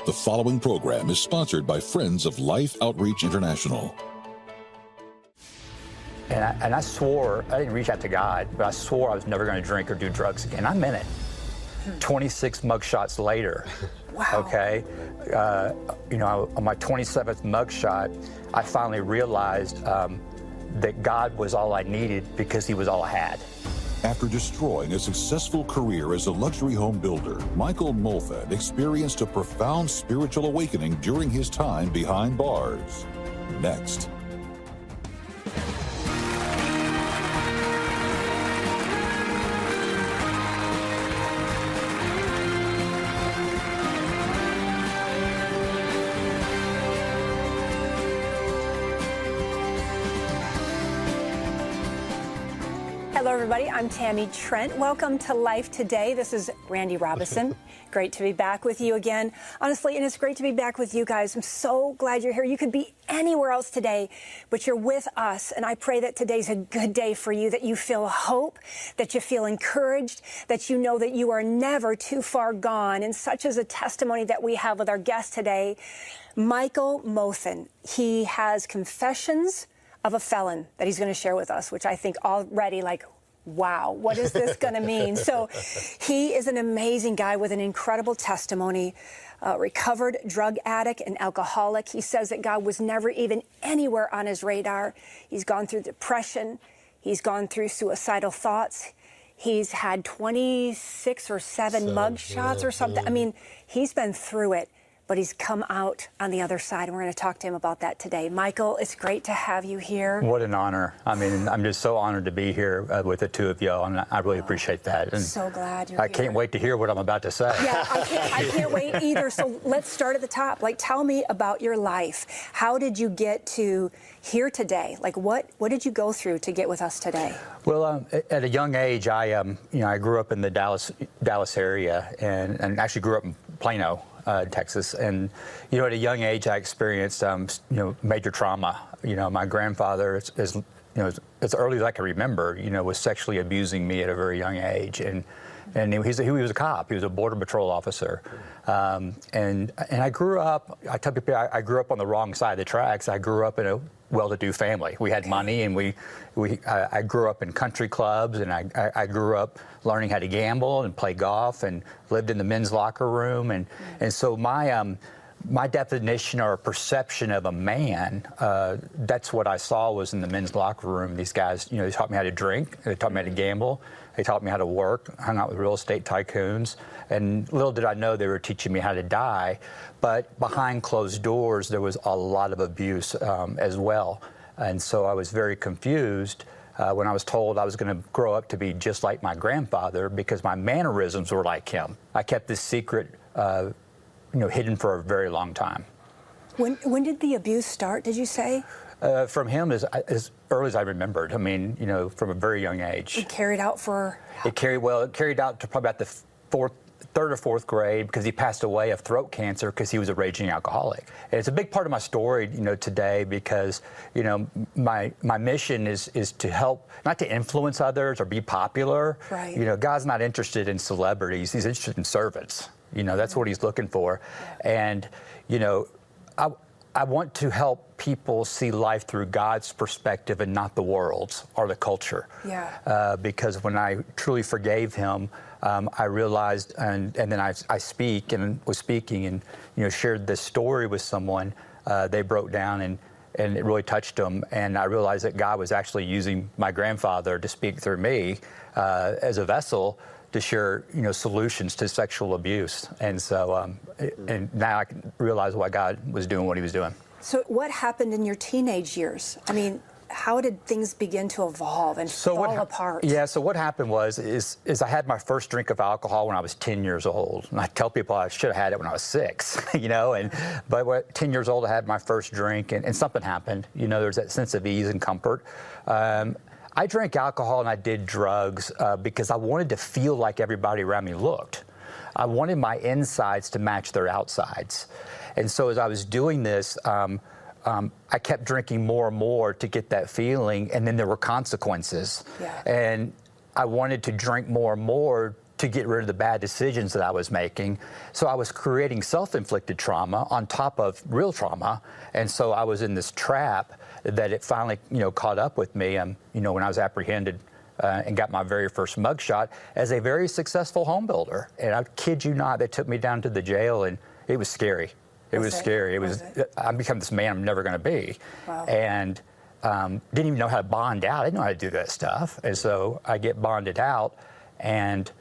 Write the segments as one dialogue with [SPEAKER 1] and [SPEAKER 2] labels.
[SPEAKER 1] The following program is sponsored by Friends of Life Outreach International.
[SPEAKER 2] And I swore, I didn't reach out to God, but I swore I was never going to drink or do drugs again. I meant it. 26 mugshots later,
[SPEAKER 3] wow.
[SPEAKER 2] Okay, on my 27th mugshot, I finally realized that God was all I needed because he was all I had.
[SPEAKER 1] After destroying a successful career as a luxury home builder, Michael Molthan experienced a profound spiritual awakening during his time behind bars. Next.
[SPEAKER 3] Hello, everybody. I'm Tammy Trent. Welcome to Life Today. This is Randy Robison. Great to be back with you again. Honestly, and it's great to be back with you guys. I'm so glad you're here. You could be anywhere else today, but you're with us. And I pray that today's a good day for you, that you feel hope, that you feel encouraged, that you know that you are never too far gone. And such is a testimony that we have with our guest today, Michael Molthan. He has confessions of a felon that he's going to share with us, which I think already wow, what is this going to mean? So he is an amazing guy with an incredible testimony, recovered drug addict and alcoholic. He says that God was never even anywhere on his radar. He's gone through depression. He's gone through suicidal thoughts. He's had 26 or 7 mugshots or something. I mean, he's been through it, but he's come out on the other side, and we're going to talk to him about that today. Michael, it's great to have you here.
[SPEAKER 2] What an honor. I mean, I'm just so honored to be here with the two of y'all, and I really appreciate that. And
[SPEAKER 3] so glad you're here.
[SPEAKER 2] I can't wait to hear what I'm about to say.
[SPEAKER 3] Yeah, I can't wait either. So let's start at the top. Tell me about your life. How did you get to here today? What did you go through to get with us today?
[SPEAKER 2] Well, at a young age, I grew up in the Dallas area, and actually grew up in Plano, Texas, and at a young age I experienced major trauma. My grandfather, as early as I can remember, was sexually abusing me at a very young age, and he was a cop. He was a border patrol officer, and I grew up. I tell people I grew up on the wrong side of the tracks. I grew up in a well-to-do family. We had money, and I grew up in country clubs, and I grew up learning how to gamble and play golf, and lived in the men's locker room, and so my definition or perception of a man, that's what I saw was in the men's locker room. These guys, they taught me how to drink, they taught me how to gamble, they taught me how to work, hung out with real estate tycoons, and little did I know they were teaching me how to die. But behind closed doors, there was a lot of abuse as well. And so I was very confused when I was told I was going to grow up to be just like my grandfather because my mannerisms were like him. I kept this secret hidden for a very long time.
[SPEAKER 3] When did the abuse start, did you say?
[SPEAKER 2] From him as early as I remembered. I mean, from a very young age.
[SPEAKER 3] It carried out for?
[SPEAKER 2] It carried out to probably about the third or fourth grade, because he passed away of throat cancer because he was a raging alcoholic. And it's a big part of my story, today, because, my mission is to help, not to influence others or be popular.
[SPEAKER 3] Right.
[SPEAKER 2] God's not interested in celebrities. He's interested in servants. That's what he's looking for. And, I want to help people see life through God's perspective and not the world's or the culture.
[SPEAKER 3] Yeah.
[SPEAKER 2] Because when I truly forgave him, I realized, and then I was speaking and shared this story with someone. They broke down and it really touched them. And I realized that God was actually using my grandfather to speak through me as a vessel to share, solutions to sexual abuse. And so, and now I can realize why God was doing what he was doing.
[SPEAKER 3] So what happened in your teenage years? I mean, how did things begin to evolve and fall apart?
[SPEAKER 2] Yeah, so what happened was I had my first drink of alcohol when I was 10 years old. And I tell people I should have had it when I was 6, but at 10 years old I had my first drink and something happened. There's that sense of ease and comfort. I drank alcohol and I did drugs because I wanted to feel like everybody around me looked. I wanted my insides to match their outsides. And so as I was doing this, I kept drinking more and more to get that feeling, and then there were consequences.
[SPEAKER 3] Yeah.
[SPEAKER 2] And I wanted to drink more and more to get rid of the bad decisions that I was making. So I was creating self-inflicted trauma on top of real trauma. And so I was in this trap that it finally, caught up with me. When I was apprehended and got my very first mugshot as a very successful home builder. And I kid you not, they took me down to the jail, and it was scary. It was scary. I become this man I'm never going to be.
[SPEAKER 3] Wow.
[SPEAKER 2] And didn't even know how to bond out. I didn't know how to do that stuff. And so I get bonded out, and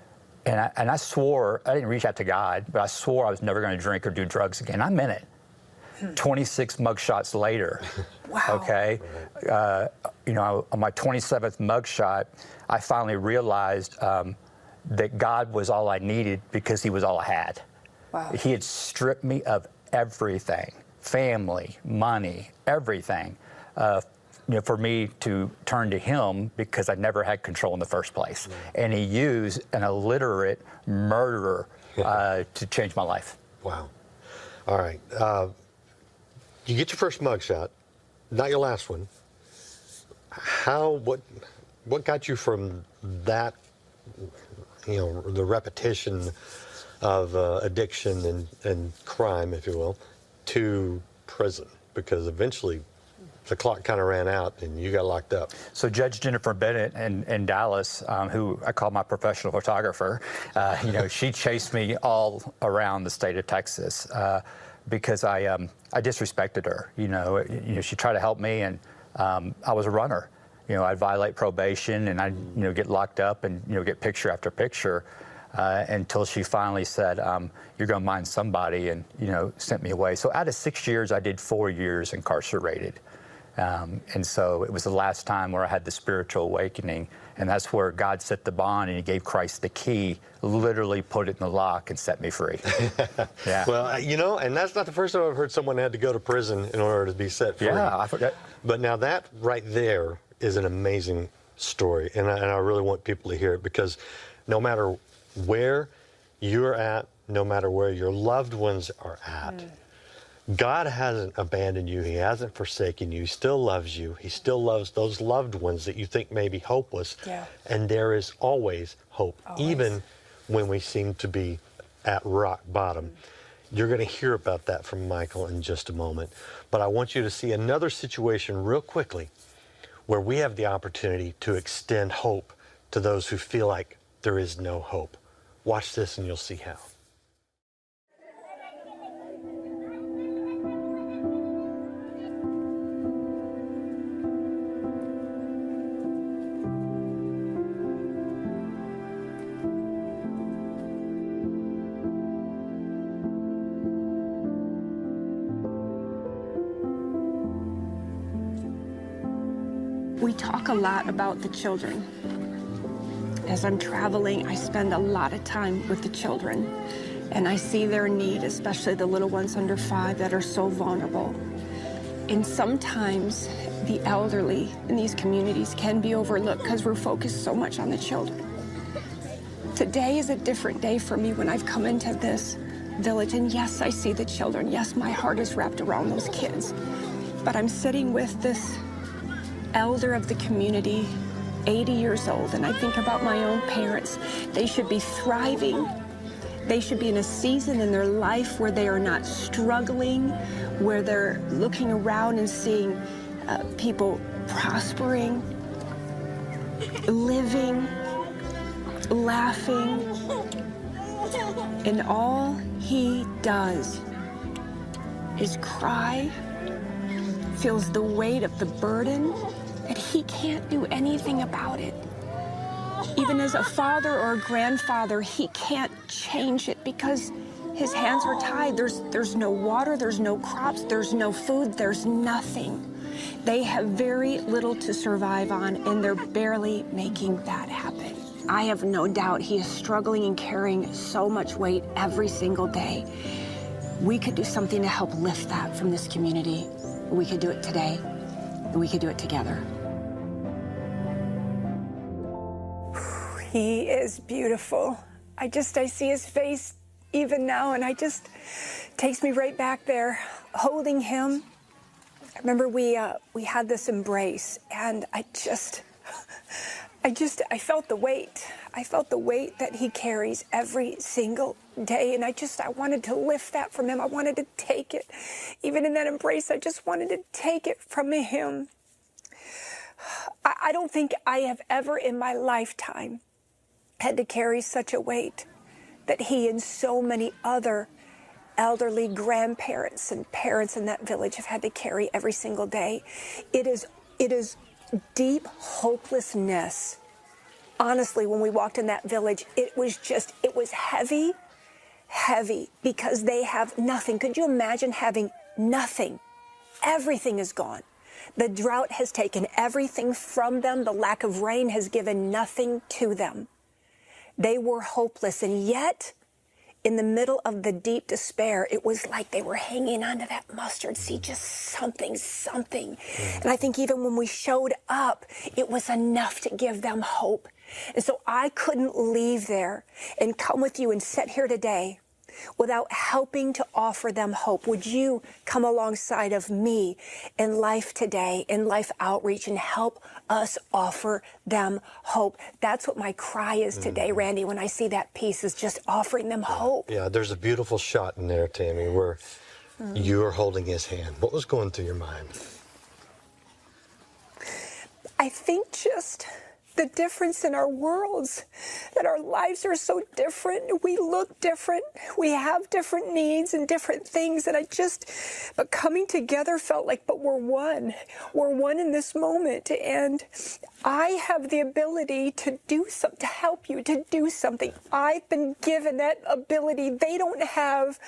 [SPEAKER 2] I swore, I didn't reach out to God, but I swore I was never going to drink or do drugs again. I meant it. 26 mugshots later.
[SPEAKER 3] Wow.
[SPEAKER 2] Okay. On my 27th mugshot, I finally realized that God was all I needed because he was all I had.
[SPEAKER 3] Wow.
[SPEAKER 2] He had stripped me of everything, family, money, everything, for me to turn to him because I never had control in the first place. And he used an illiterate murderer to change my life.
[SPEAKER 4] Wow. All right. You get your first mugshot, not your last one. What got you from that, the repetition of addiction and crime, if you will, to prison? Because eventually the clock kind of ran out and you got locked up.
[SPEAKER 2] So Judge Jennifer Bennett in Dallas, who I call my professional photographer, she chased me all around the state of Texas because I disrespected her. She tried to help me, and I was a runner. I'd violate probation, and I'd get locked up and get picture after picture until she finally said, "You're going to mind somebody," and sent me away. So out of 6 years, I did 4 years incarcerated. And so it was the last time where I had the spiritual awakening, and that's where God set the bond, and he gave Christ the key, literally put it in the lock and set me free. Yeah.
[SPEAKER 4] Well, and that's not the first time I've heard someone had to go to prison in order to be set free.
[SPEAKER 2] Yeah, I forgot.
[SPEAKER 4] But now that right there is an amazing story, and I really want people to hear it, because no matter where you're at, no matter where your loved ones are at, God hasn't abandoned you. He hasn't forsaken you. He still loves you. He still loves those loved ones that you think may be hopeless.
[SPEAKER 3] Yeah.
[SPEAKER 4] And there is always hope,
[SPEAKER 3] Always.
[SPEAKER 4] even when we seem to be at rock bottom. You're going to hear about that from Michael in just a moment. But I want you to see another situation real quickly where we have the opportunity to extend hope to those who feel like there is no hope. Watch this and you'll see how.
[SPEAKER 5] We talk a lot about the children. As I'm traveling, I spend a lot of time with the children, and I see their need, especially the little ones under 5 that are so vulnerable. And sometimes the elderly in these communities can be overlooked because we're focused so much on the children. Today is a different day for me when I've come into this village, and yes, I see the children. Yes, my heart is wrapped around those kids. But I'm sitting with this elder of the community, 80 years old, and I think about my own parents. They should be thriving. They should be in a season in their life where they are not struggling, where they're looking around and seeing people prospering, living, laughing, and all he does is cry, feels the weight of the burden, and he can't do anything about it. Even as a father or a grandfather, he can't change it because his hands are tied. There's no water, there's no crops, there's no food, there's nothing. They have very little to survive on, and they're barely making that happen. I have no doubt he is struggling and carrying so much weight every single day. We could do something to help lift that from this community. We could do it today, and we could do it together.
[SPEAKER 3] He is beautiful. I see his face even now, and takes me right back there, holding him. I remember we had this embrace, and I I felt the weight. I felt the weight that he carries every single day. And I wanted to lift that from him. I wanted to take it. Even in that embrace, I just wanted to take it from him. I don't think I have ever in my lifetime had to carry such a weight that he and so many other elderly grandparents and parents in that village have had to carry every single day. It is deep hopelessness. Honestly, when we walked in that village, it was heavy, because they have nothing. Could you imagine having nothing? Everything is gone. The drought has taken everything from them. The lack of rain has given nothing to them. They were hopeless, and yet, in the middle of the deep despair, it was like they were hanging onto that mustard seed, just something. And I think even when we showed up, it was enough to give them hope. And so I couldn't leave there and come with you and sit here today without helping to offer them hope. Would you come alongside of me in Life Today, in Life Outreach, and help us offer them hope? That's what my cry is today, Randy, when I see that piece, is just offering them hope.
[SPEAKER 4] Yeah, there's a beautiful shot in there, Tammy, where you're holding his hand. What was going through your mind?
[SPEAKER 3] I think just the difference in our worlds, that our lives are so different. We look different. We have different needs and different things. But coming together felt like, but we're one. We're one in this moment. And I have the ability to do something, to help you, to do something. I've been given that ability. They don't have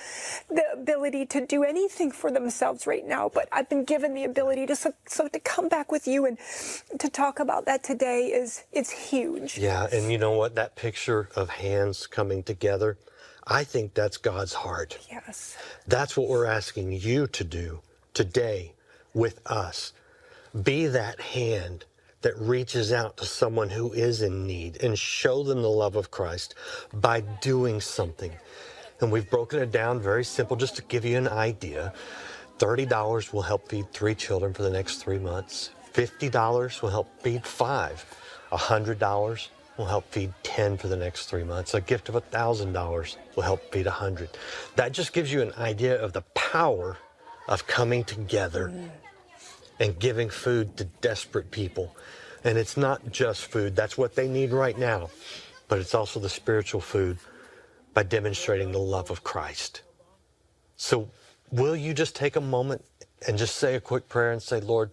[SPEAKER 3] the ability to do anything for themselves right now, but I've been given the ability to come back with you and to talk about that today it's huge.
[SPEAKER 4] Yeah, and you know what? That picture of hands coming together, I think that's God's heart.
[SPEAKER 3] Yes.
[SPEAKER 4] That's what we're asking you to do today with us. Be that hand that reaches out to someone who is in need and show them the love of Christ by doing something. And we've broken it down very simple, just to give you an idea. $30 will help feed 3 children for the next 3 months. $50 will help feed 5. $100 will help feed 10 for the next 3 months. A gift of $1,000 will help feed 100. That just gives you an idea of the power of coming together and giving food to desperate people. And it's not just food. That's what they need right now. But it's also the spiritual food by demonstrating the love of Christ. So will you just take a moment and just say a quick prayer and say, Lord,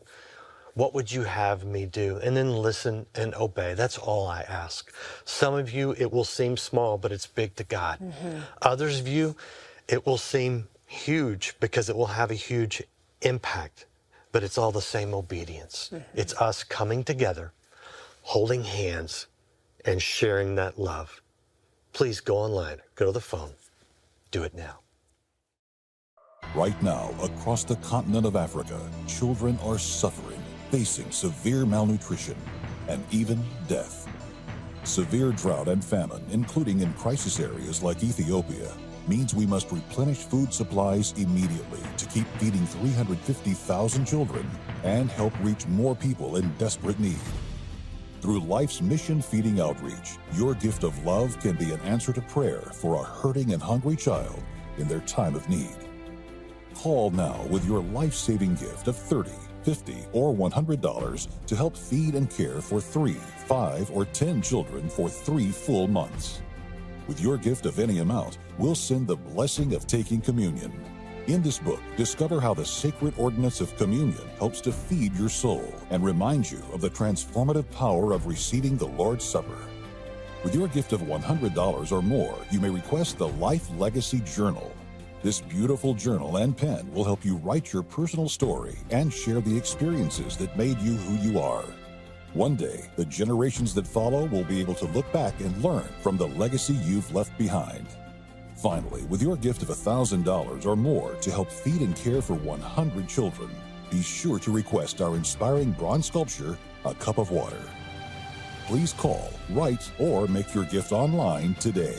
[SPEAKER 4] what would you have me do? And then listen and obey. That's all I ask. Some of you, it will seem small, but it's big to God. Others of you, it will seem huge because it will have a huge impact, but it's all the same obedience. It's us coming together, holding hands, and sharing that love. Please go online, go to the phone, do it now.
[SPEAKER 1] Right now, across the continent of Africa, children are suffering, facing severe malnutrition and even death. Severe drought and famine, including in crisis areas like Ethiopia, means we must replenish food supplies immediately to keep feeding 350,000 children and help reach more people in desperate need. Through Life's Mission Feeding Outreach, your gift of love can be an answer to prayer for a hurting and hungry child in their time of need. Call now with your life-saving gift of $30, $50, or $100 to help feed and care for 3, 5, or 10 children for 3 full months. With your gift of any amount, we'll send the blessing of taking communion. In this book, discover how the sacred ordinance of communion helps to feed your soul and remind you of the transformative power of receiving the Lord's Supper. With your gift of $100 or more, you may request the Life Legacy Journal. This beautiful journal and pen will help you write your personal story and share the experiences that made you who you are. One day, the generations that follow will be able to look back and learn from the legacy you've left behind. Finally, with your gift of $1,000 or more to help feed and care for 100 children, be sure to request our inspiring bronze sculpture, A Cup of Water. Please call, write, or make your gift online today.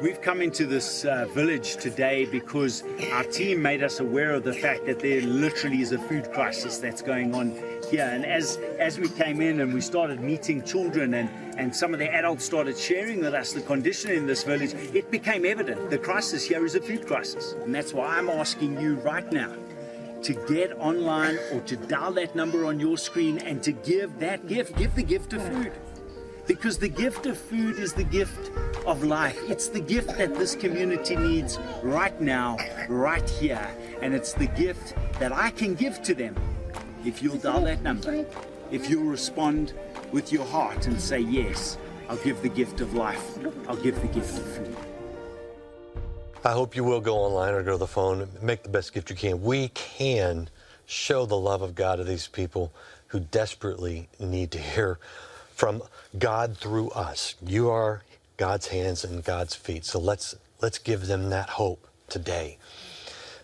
[SPEAKER 6] We've come into this village today because our team made us aware of the fact that there literally is a food crisis that's going on here. And as we came in and we started meeting children and some of the adults started sharing with us the condition in this village, it became evident the crisis here is a food crisis. And that's why I'm asking you right now to get online or to dial that number on your screen and to give that gift. Give the gift of food. Because the gift of food is the gift of life. It's the gift that this community needs right now, right here. And it's the gift that I can give to them if you'll dial that number. If you'll respond with your heart and say, yes, I'll give the gift of life. I'll give the gift of food.
[SPEAKER 4] I hope you will go online or go to the phone, make the best gift you can. We can show the love of God to these people who desperately need to hear from God through us. You are God's hands and God's feet. So let's give them that hope today.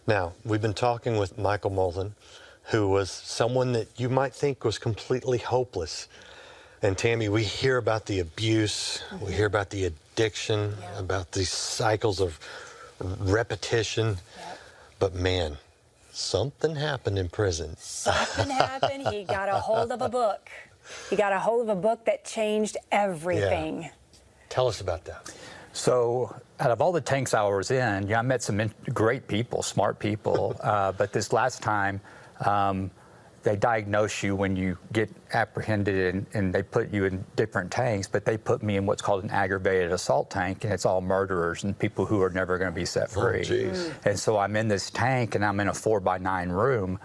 [SPEAKER 4] Now, we've been talking with Michael Molthan, who was someone that you might think was completely hopeless. And Tammy, we hear about the abuse, we hear about the addiction, about these cycles of repetition. But man, something happened in prison.
[SPEAKER 3] Something happened. He got a hold of a book. He got a hold of a book that changed everything.
[SPEAKER 4] Yeah. Tell us about that.
[SPEAKER 2] So out of all the tanks I was in, I met some great people, smart people. But this last time, they diagnose you when you get apprehended and they put you in different tanks, but they put me in what's called an aggravated assault tank, and it's all murderers and people who are never going to be set free. And so I'm in this tank and I'm in a 4x9 room.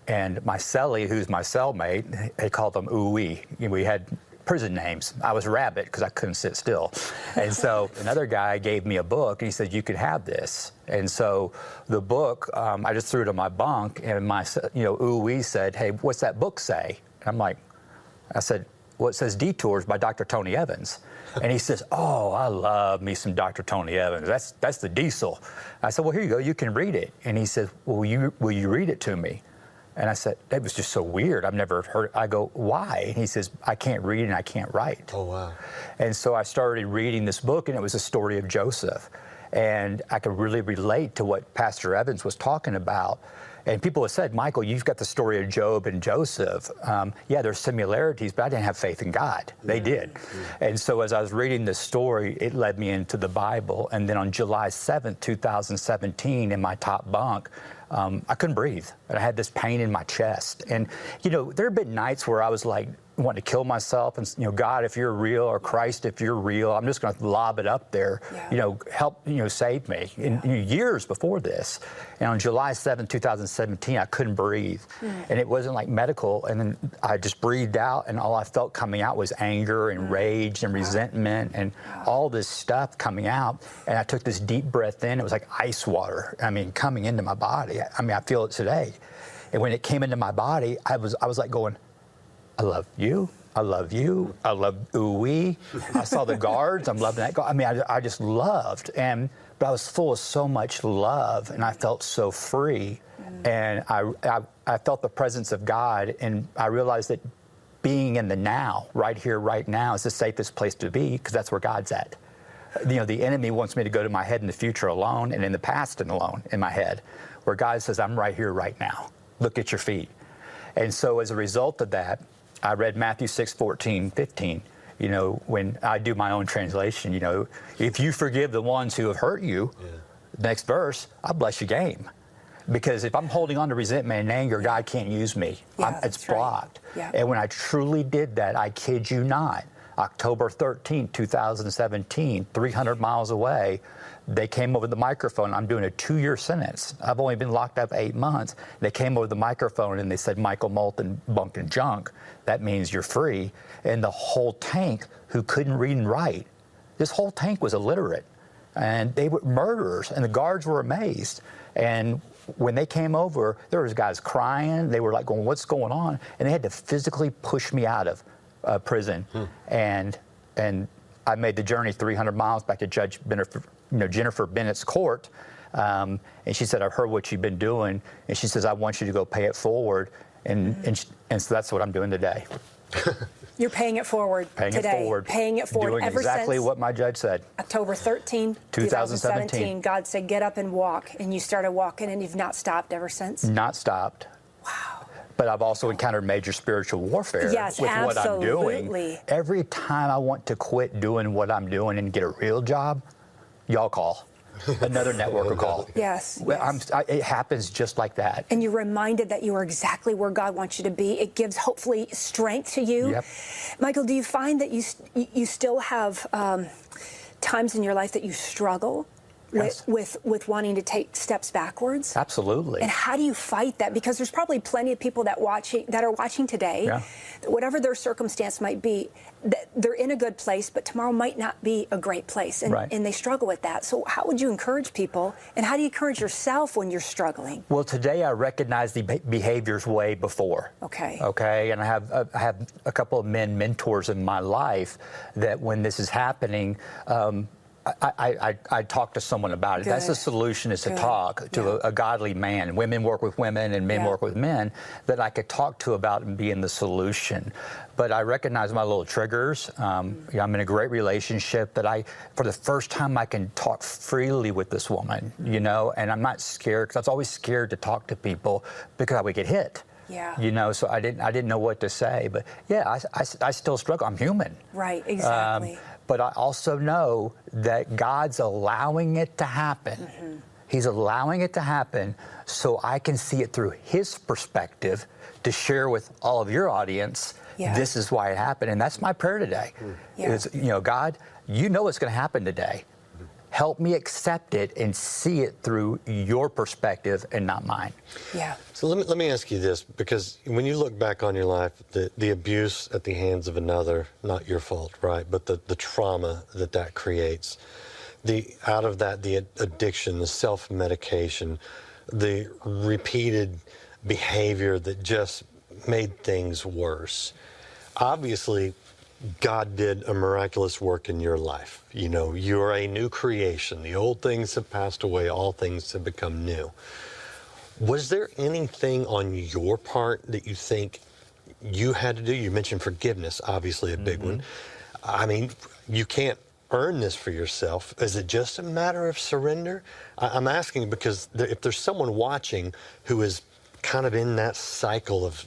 [SPEAKER 2] And my cellie, who's my cellmate, they called them Ooey. We had prison names. I was Rabbit because I couldn't sit still. And so another guy gave me a book and he said, you could have this. And so the book, I just threw it on my bunk and my, Ooey said, hey, what's that book say? And I said, well, it says Detours by Dr. Tony Evans. And he says, oh, I love me some Dr. Tony Evans. That's the diesel. I said, well, here you go. You can read it. And he said, well, will you read it to me? And I said, that was just so weird. I've never heard it. I go, why? And he says, I can't read and I can't write.
[SPEAKER 4] Oh, wow.
[SPEAKER 2] And so I started reading this book, and it was a story of Joseph. And I could really relate to what Pastor Evans was talking about. And people have said, Michael, you've got the story of Job and Joseph. Yeah, there's similarities, but I didn't have faith in God. They did. And so as I was reading this story, it led me into the Bible. And then on July 7th, 2017, in my top bunk, I couldn't breathe. And I had this pain in my chest. And, there have been nights where I was like, wanting to kill myself and, God, if you're real, or Christ, if you're real, I'm just going to lob it up there, help, save me. And years before this. And on July 7, 2017, I couldn't breathe. And it wasn't like medical. And then I just breathed out, and all I felt coming out was anger and rage and resentment and all this stuff coming out. And I took this deep breath in. It was like ice water. Coming into my body. I feel it today. And when it came into my body, I was like going, I love you. I love you. I love Ooey. I saw the guards. I'm loving that. I just loved. But I was full of so much love, and I felt so free. And I felt the presence of God, and I realized that being in the now, right here, right now, is the safest place to be, because that's where God's at. The enemy wants me to go to my head in the future alone, and in the past and alone in my head, where God says, I'm right here, right now. Look at your feet. And so as a result of that, I read Matthew 6:14-15. When I do my own translation, if you forgive the ones who have hurt you, next verse, I bless your game. Because if I'm holding on to resentment and anger, God can't use me. It's blocked. And when I truly did that, I kid you not, October 13, 2017, 300 miles away, they came over the microphone. I'm doing a 2-year sentence. I've only been locked up 8 months. They came over the microphone and they said, Michael Molthan, bunk and junk. That means you're free. And the whole tank, who couldn't read and write, this whole tank was illiterate. And they were murderers, and the guards were amazed. And when they came over, there was guys crying. They were like going, what's going on? And they had to physically push me out of prison. And I made the journey 300 miles back to Judge Jennifer Bennett's court. And she said, I've heard what you've been doing. And she says, I want you to go pay it forward. And so that's what I'm doing today.
[SPEAKER 3] You're paying it forward
[SPEAKER 2] Paying
[SPEAKER 3] today.
[SPEAKER 2] it forward.
[SPEAKER 3] Paying it forward.
[SPEAKER 2] Doing
[SPEAKER 3] Ever
[SPEAKER 2] exactly
[SPEAKER 3] since
[SPEAKER 2] what my judge said.
[SPEAKER 3] October 13, 2017, God said, get up and walk. And you started walking, and you've not stopped ever since?
[SPEAKER 2] Not stopped.
[SPEAKER 3] Wow.
[SPEAKER 2] But I've also encountered major spiritual warfare
[SPEAKER 3] Yes,
[SPEAKER 2] with what I'm doing.
[SPEAKER 3] absolutely.
[SPEAKER 2] Every time I want to quit doing what I'm doing and get a real job, y'all call. Another network will call.
[SPEAKER 3] Yes.
[SPEAKER 2] Well,
[SPEAKER 3] yes.
[SPEAKER 2] It happens just like that.
[SPEAKER 3] And you're reminded that you are exactly where God wants you to be. It gives, hopefully, strength to you.
[SPEAKER 2] Yep.
[SPEAKER 3] Michael, do you find that you still have times in your life that you struggle
[SPEAKER 2] Yes.
[SPEAKER 3] with wanting to take steps backwards?
[SPEAKER 2] Absolutely.
[SPEAKER 3] And how do you fight that? Because there's probably plenty of people that are watching today,
[SPEAKER 2] Yeah.
[SPEAKER 3] whatever their circumstance might be, that they're in a good place, but tomorrow might not be a great place, and,
[SPEAKER 2] Right.
[SPEAKER 3] and they struggle with that. So how would you encourage people, and how do you encourage yourself when you're struggling?
[SPEAKER 2] Well, today I recognize the behaviors way before.
[SPEAKER 3] Okay.
[SPEAKER 2] Okay, and I have a couple of mentors in my life that when this is happening, I talk to someone about it. That's the
[SPEAKER 3] Good.
[SPEAKER 2] solution, is to
[SPEAKER 3] Good.
[SPEAKER 2] talk to
[SPEAKER 3] Yeah.
[SPEAKER 2] a godly man. Women work with women and men
[SPEAKER 3] Yeah.
[SPEAKER 2] work with men that I could talk to about and being the solution. But I recognize my little triggers. I'm in a great relationship that for the first time, I can talk freely with this woman, and I'm not scared, because I was always scared to talk to people because I would get hit.
[SPEAKER 3] Yeah.
[SPEAKER 2] So I didn't know what to say. But yeah, I still struggle. I'm human.
[SPEAKER 3] Right, exactly.
[SPEAKER 2] But I also know that God's allowing it to happen.
[SPEAKER 3] Mm-hmm.
[SPEAKER 2] He's allowing it to happen so I can see it through His perspective to share with all of your audience.
[SPEAKER 3] Yeah.
[SPEAKER 2] This is why it happened. And that's my prayer today.
[SPEAKER 3] Yeah.
[SPEAKER 2] Is, God, you know what's going to happen today. Help me accept it and see it through your perspective and not mine.
[SPEAKER 3] Yeah.
[SPEAKER 4] So let me ask you this, because when you look back on your life, the abuse at the hands of another, not your fault, right? But the trauma that creates, out of that, the addiction, the self-medication, the repeated behavior that just made things worse. Obviously, God did a miraculous work in your life. You're a new creation. The old things have passed away. All things have become new. Was there anything on your part that you think you had to do? You mentioned forgiveness, obviously a big one. I mean, you can't earn this for yourself. Is it just a matter of surrender? I'm asking because if there's someone watching who is kind of in that cycle of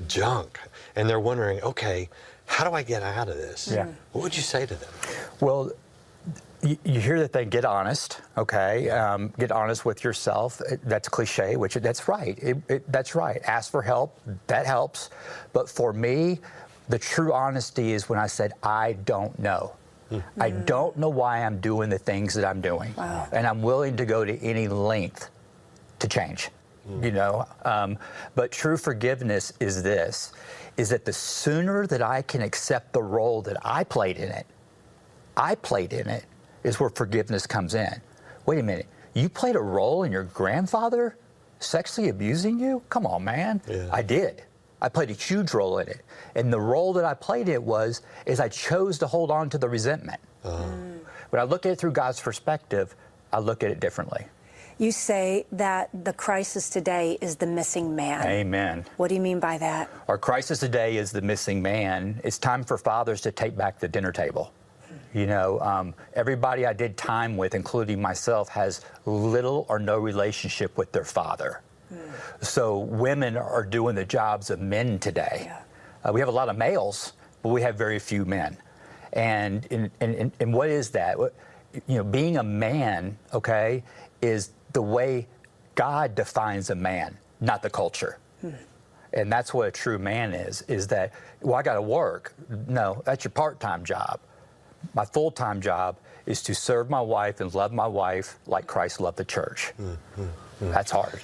[SPEAKER 4] junk, and they're wondering, okay, how do I get out of this?
[SPEAKER 2] Yeah.
[SPEAKER 4] What would you say to them?
[SPEAKER 2] Well, you hear the thing, get honest, okay? Get honest with yourself. That's cliche, that's right. That's right. Ask for help, that helps. But for me, the true honesty is when I said, I don't know. I don't know why I'm doing the things that I'm doing.
[SPEAKER 3] Wow.
[SPEAKER 2] And I'm willing to go to any length to change, But true forgiveness is that the sooner that I can accept the role that I played in it, is where forgiveness comes in. Wait a minute, you played a role in your grandfather sexually abusing you? Come on, man.
[SPEAKER 4] Yeah.
[SPEAKER 2] I did. I played a huge role in it. And the role that I played is I chose to hold on to the resentment. When I look at it through God's perspective, I look at it differently.
[SPEAKER 3] You say that the crisis today is the missing man.
[SPEAKER 2] Amen.
[SPEAKER 3] What do you mean by that?
[SPEAKER 2] Our crisis today is the missing man. It's time for fathers to take back the dinner table. Everybody I did time with, including myself, has little or no relationship with their father. So women are doing the jobs of men today.
[SPEAKER 3] Yeah.
[SPEAKER 2] We have a lot of males, but we have very few men. And what is that? Being a man, okay, is the way God defines a man, not the culture. And that's what a true man is that, I got to work. No, that's your part-time job. My full-time job is to serve my wife and love my wife like Christ loved the church. That's hard.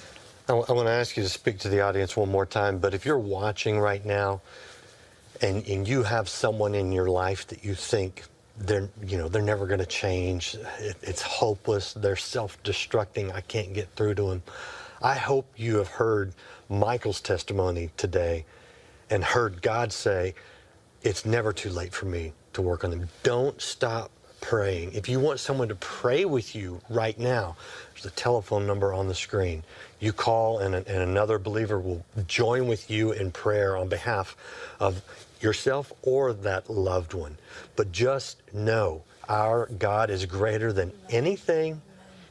[SPEAKER 4] I want to ask you to speak to the audience one more time, but if you're watching right now and you have someone in your life that you think they're never going to change, it's hopeless, they're self-destructing, I can't get through to them, I hope you have heard Michael's testimony today and heard God say, it's never too late for me to work on them. Don't stop praying. If you want someone to pray with you right now, there's a telephone number on the screen. You call and another believer will join with you in prayer on behalf of yourself or that loved one. But just know our God is greater than anything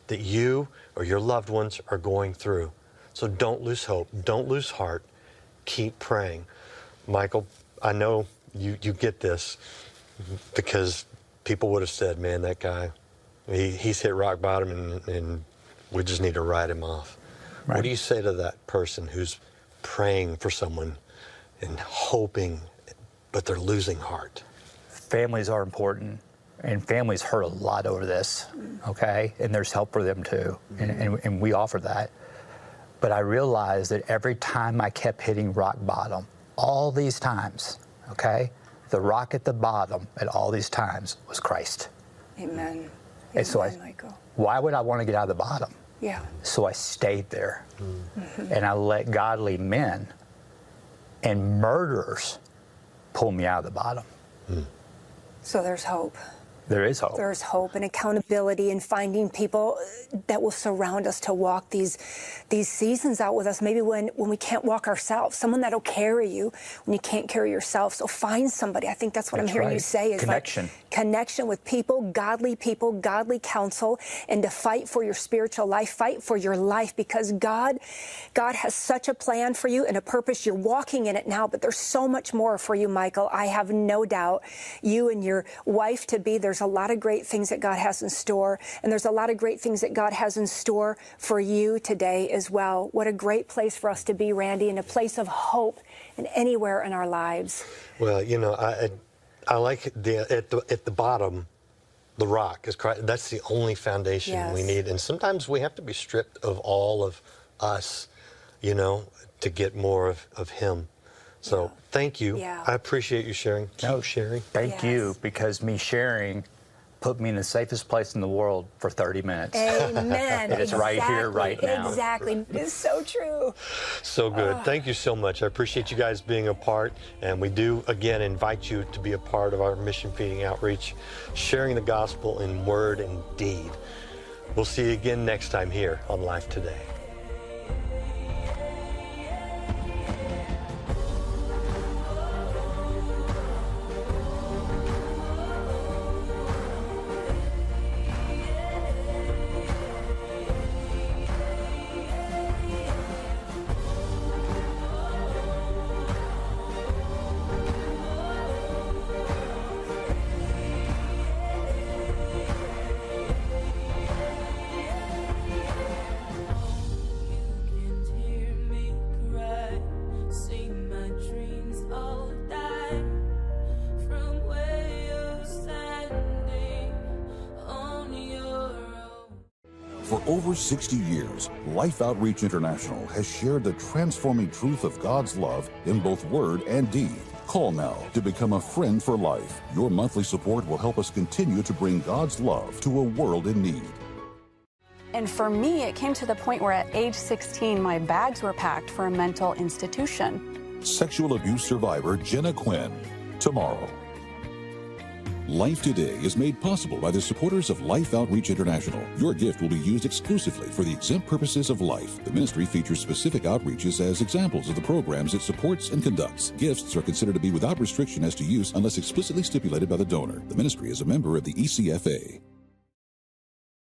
[SPEAKER 4] that you or your loved ones are going through. So don't lose hope. Don't lose heart. Keep praying. Michael, I know you get this because people would have said, man, that guy, he's hit rock bottom and we just need to write him off. Right. What do you say to that person who's praying for someone and hoping, but they're losing heart?
[SPEAKER 2] Families are important, and families hurt a lot over this, okay? And there's help for them too, and we offer that. But I realized that every time I kept hitting rock bottom, all these times, okay, the rock at the bottom at all these times was Christ.
[SPEAKER 3] Amen.
[SPEAKER 2] And so
[SPEAKER 3] Michael.
[SPEAKER 2] Why would I want to get out of the bottom?
[SPEAKER 3] Yeah.
[SPEAKER 2] So I stayed there, and I let godly men and murderers pull me out of the bottom.
[SPEAKER 3] So there's hope.
[SPEAKER 2] There is hope.
[SPEAKER 3] There's hope and accountability and finding people that will surround us to walk these seasons out with us, maybe when we can't walk ourselves, someone that'll carry you when you can't carry yourself. So find somebody. I think that's what I'm hearing you say is
[SPEAKER 2] connection.
[SPEAKER 3] Like connection with people, godly counsel, and to fight for your spiritual life, fight for your life, because God has such a plan for you and a purpose. You're walking in it now, but there's so much more for you, Michael. I have no doubt. You and your wife to be, there's a lot of great things that God has in store, and there's a lot of great things that God has in store for you today as well. What a great place for us to be, Randy, and a place of hope and anywhere in our lives.
[SPEAKER 4] Well, you know, I like at the bottom, the rock is Christ. That's the only foundation we need, and sometimes we have to be stripped of all of us, you know, to get more of Him. So thank you. I appreciate you sharing. Keep sharing.
[SPEAKER 2] Thank you, because me sharing put me in the safest place in the world for 30 minutes.
[SPEAKER 3] Amen.
[SPEAKER 2] It's right here, right now.
[SPEAKER 3] Exactly. It's so true.
[SPEAKER 4] So good. Thank you so much. I appreciate you guys being a part. And we do, again, invite you to be a part of our mission feeding outreach, sharing the gospel in word and deed. We'll see you again next time here on Life Today.
[SPEAKER 1] For over 60 years, Life Outreach International has shared the transforming truth of God's love in both word and deed. Call now to become a friend for life. Your monthly support will help us continue to bring God's love to a world in need.
[SPEAKER 7] And for me, it came to the point where at age 16, my bags were packed for a mental institution.
[SPEAKER 1] Sexual abuse survivor Jenna Quinn, tomorrow. Life Today is made possible by the supporters of Life Outreach International. Your gift will be used exclusively for the exempt purposes of life. The ministry features specific outreaches as examples of the programs it supports and conducts. Gifts are considered to be without restriction as to use unless explicitly stipulated by the donor. The ministry is a member of the ECFA.